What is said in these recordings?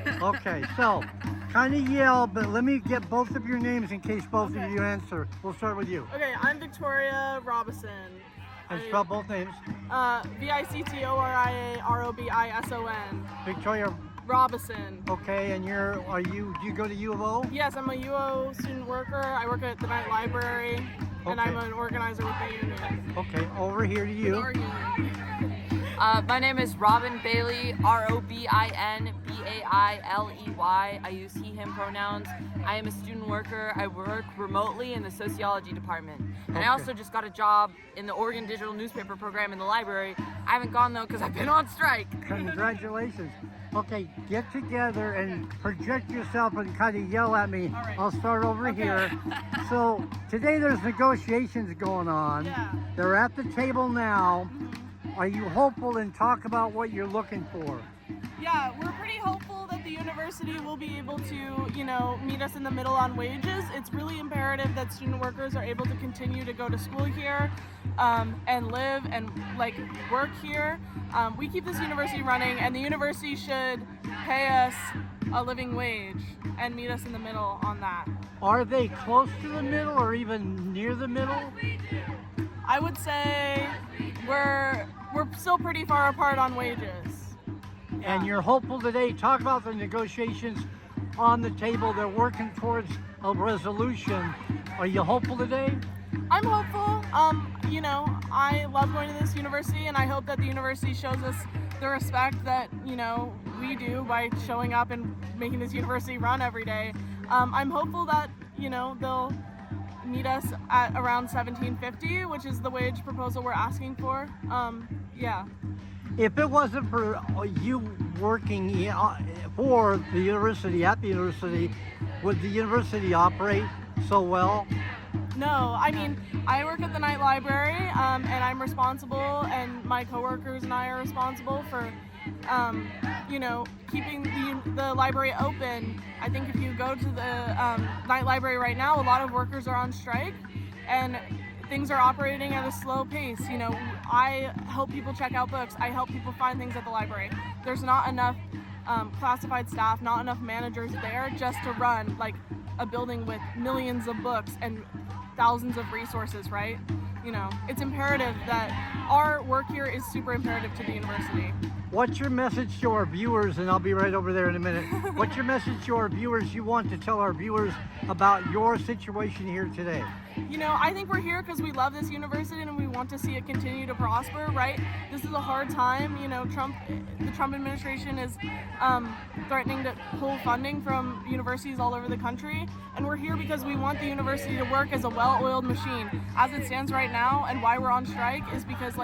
Okay, so kind of yell, but let me get both of your names in case both of you answer. We'll start with you. Okay, I'm Victoria Robison. And spell both names. Victoriarobison. Victoria Robison. Okay, and do you go to U of O? Yes, I'm a UO student worker. I work at the night library, and I'm an organizer with the union. Okay, over here to you. Our union. My name is Robin Bailey, ROBINBAILEY. I use he, him pronouns. I am a student worker. I work remotely in the sociology department. And I also just got a job in the Oregon Digital Newspaper Program in the library. I haven't gone though because I've been on strike. Congratulations. Okay, get together and project yourself and kind of yell at me. Right. I'll start over here. So today there's negotiations going on. Yeah. They're at the table now. Are you hopeful and talk about what you're looking for? Yeah, we're pretty hopeful that the university will be able to, meet us in the middle on wages. It's really imperative that student workers are able to continue to go to school here and live and work here. We keep this university running, and the university should pay us a living wage and meet us in the middle on that. Are they close to the middle or even near the middle? I would say we're still pretty far apart on wages. And you're hopeful today. Talk about the negotiations on the table. They're working towards a resolution. Are you hopeful today? I'm hopeful. I love going to this university, and I hope that the university shows us the respect that, we do by showing up and making this university run every day. I'm hopeful that, they'll meet us at around $17.50, which is the wage proposal we're asking for. Yeah. If it wasn't for you working for the university, at the university, would the university operate so well? No, I mean, I work at the night library, and I'm responsible, and my coworkers and I are responsible for, keeping the library open. I think if you go to the night library right now, a lot of workers are on strike, and things are operating at a slow pace. I help people check out books. I help people find things at the library. There's not enough classified staff, not enough managers there just to run a building with millions of books and thousands of resources, right? It's imperative that our work here is super imperative to the university. What's your message to our viewers, and I'll be right over there in a minute. What's your message to our viewers you want to tell our viewers about your situation here today? I think we're here because we love this university and we want to see it continue to prosper, right? This is a hard time. The Trump administration is threatening to pull funding from universities all over the country, and we're here because we want the university to work as a well-oiled machine. As it stands right now, and why we're on strike is because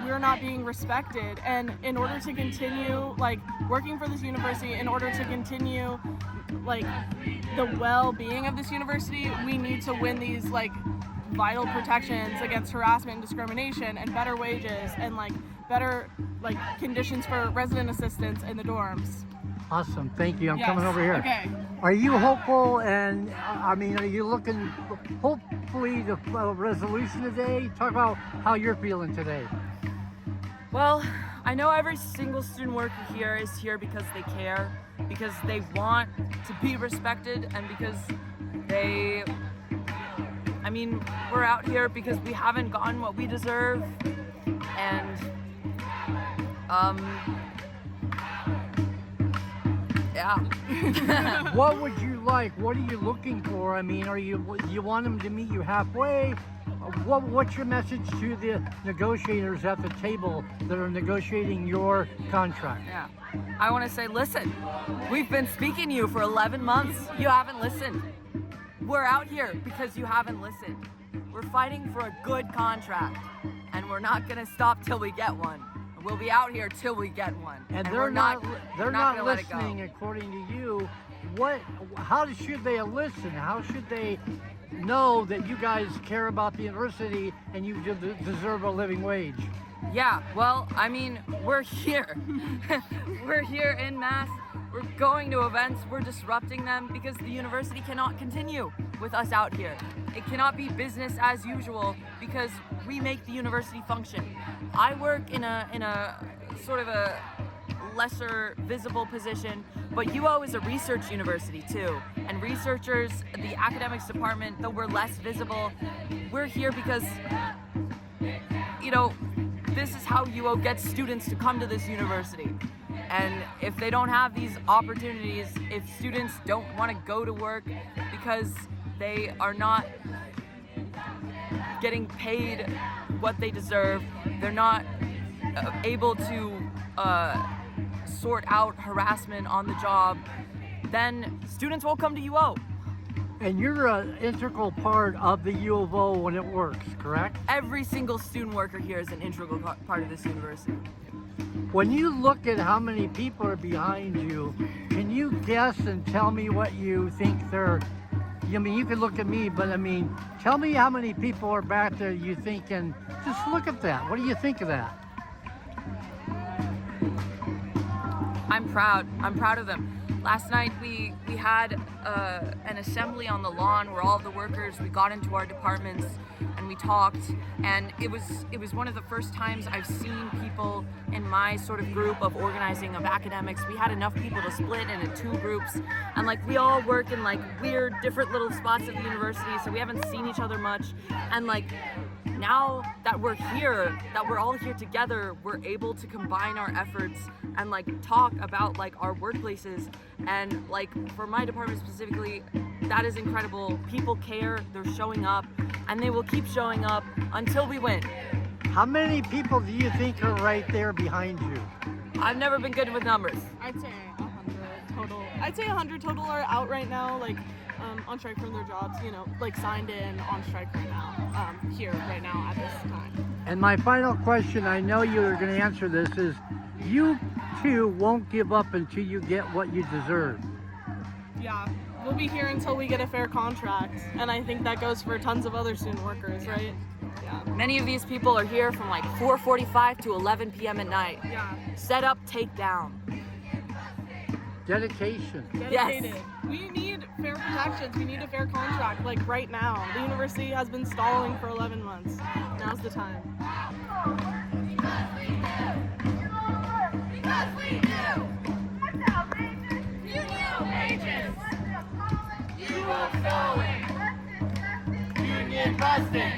we're not being respected, and in order to continue working for this university, in order to continue the well-being of this university, we need to win these vital protections against harassment and discrimination, and better wages, and better conditions for resident assistants in the dorms. Awesome, thank you. I'm coming over here. Okay. Are you hopeful, and are you looking hopefully to a resolution today? Talk about how you're feeling today. Well, I know every single student worker here is here because they care, because they want to be respected, and because we're out here because we haven't gotten what we deserve, and yeah. What would you like? What are you looking for? Are you want them to meet you halfway? What's your message to the negotiators at the table that are negotiating your contract? Yeah, I want to say, listen, we've been speaking to you for 11 months. You haven't listened. We're out here because you haven't listened. We're fighting for a good contract, and we're not going to stop till we get one. We'll be out here till we get one. And they're we're not gonna listening, according to you. How should they listen? How should they know that you guys care about the university and you deserve a living wage? Yeah, well, we're here. We're here en masse. We're going to events. We're disrupting them because the university cannot continue with us out here. It cannot be business as usual because we make the university function. I work in a sort of a lesser visible position, but UO is a research university too. And researchers, the academics department, though we're less visible, we're here because, you know, this is how UO gets students to come to this university. And if they don't have these opportunities, if students don't want to go to work because they are not getting paid what they deserve, they're not able to sort out harassment on the job, then students won't come to UO. And you're an integral part of the U of O when it works, correct? Every single student worker here is an integral part of this university. When you look at how many people are behind you, can you guess and tell me what you think they're, I mean, you could look at me, but I mean, tell me how many people are back there you think, and just look at that. What do you think of that? I'm proud. I'm proud of them. Last night we had an assembly on the lawn where all of the workers, we got into our departments and we talked, and it was one of the first times I've seen people in my sort of group of organizing of academics. We had enough people to split into 2 groups, and like we all work in like weird different little spots of the university, so we haven't seen each other much, and like now that we're here, that we're all here together, we're able to combine our efforts and like talk about like our workplaces. And like for my department specifically, that is incredible. People care, they're showing up, and they will keep showing up until we win. How many people do you think are right there behind you? I've never been good with numbers. I'd say 100 total. I'd say 100 total are out right now, like on strike from their jobs, you know, like signed in on strike right now, here right now at this time. And my final question, I know you're going to answer this, is you too won't give up until you get what you deserve. Yeah, we'll be here until we get a fair contract, and I think that goes for tons of other student workers, right? Yeah. Many of these people are here from like 4:45 to 11 p.m. at night. Yeah. Set up, take down. Dedication. Dedicated. Yes. We need fair protections. We need a fair contract, like right now. The university has been stalling for 11 months. Now's the time. Because we do. That's outrageous. Union agents. You are sewing. Union busting.